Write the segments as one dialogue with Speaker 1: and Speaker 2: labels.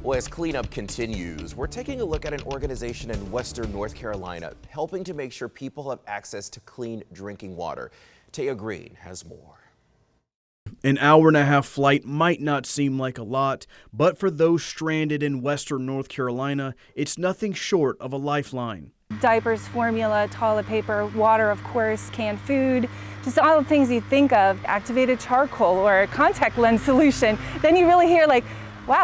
Speaker 1: Well, as cleanup continues, we're taking a look at an organization in Western North Carolina helping to make sure people have access to clean drinking water. Taya Green has more.
Speaker 2: An hour-and-a-half flight might not seem like a lot, but for those stranded in Western North Carolina, it's nothing short of a lifeline.
Speaker 3: Diapers, formula, toilet paper, water, of course, canned food, just all the things you think of, activated charcoal or a contact lens solution. Then you really hear like, wow,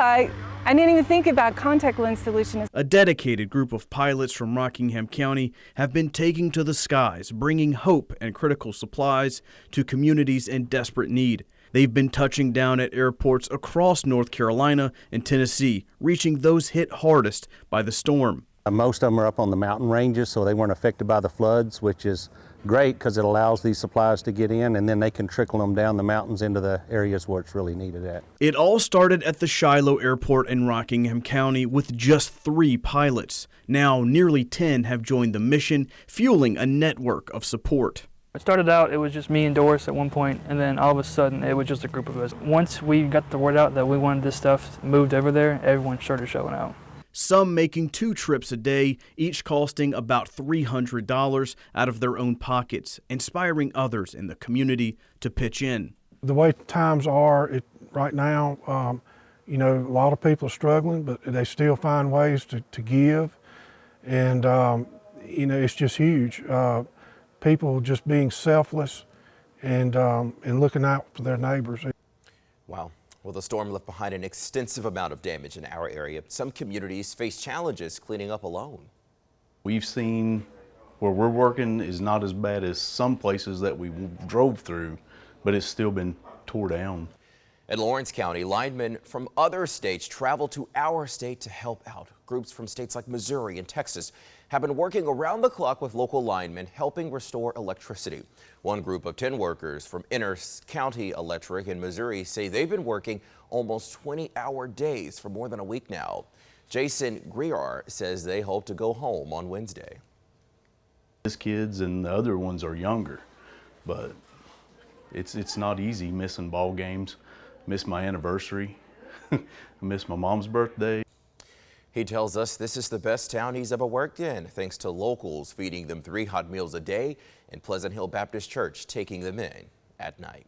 Speaker 3: I didn't even think about contact lens solution.
Speaker 2: A dedicated group of pilots from Rockingham County have been taking to the skies, bringing hope and critical supplies to communities in desperate need. They've been touching down at airports across North Carolina and Tennessee, reaching those hit hardest by the storm.
Speaker 4: Most of them are up on the mountain ranges, so they weren't affected by the floods, which is great because it allows these supplies to get in, and then they can trickle them down the mountains into the areas where it's really needed at.
Speaker 2: It all started at the Shiloh Airport in Rockingham County with just 3 pilots. Now nearly 10 have joined the mission, fueling a network of support.
Speaker 5: It started out, it was just me and Doris at one point, and then all of a sudden it was just a group of us. Once we got the word out that we wanted this stuff moved over there, everyone started showing out.
Speaker 2: Some making 2 trips a day, each costing about $300 out of their own pockets, inspiring others in the community to pitch in.
Speaker 6: The way times are right now, a lot of people are struggling, but they still find ways to give, and it's just huge. People just being selfless and looking out for their neighbors.
Speaker 1: Wow. Well, the storm left behind an extensive amount of damage in our area. Some communities face challenges cleaning up alone.
Speaker 7: We've seen where we're working is not as bad as some places that we drove through, but it's still been tore down.
Speaker 1: In Lawrence County, linemen from other states travel to our state to help out. Groups from states like Missouri and Texas have been working around the clock with local linemen, helping restore electricity. One group of 10 workers from Inner County Electric in Missouri say they've been working almost 20-hour days for more than a week now. Jason Greer says they hope to go home on Wednesday.
Speaker 7: His kids and the other ones are younger, but it's not easy missing ball games, miss my anniversary, miss my mom's birthday.
Speaker 1: He tells us this is the best town he's ever worked in, thanks to locals feeding them 3 hot meals a day and Pleasant Hill Baptist Church taking them in at night.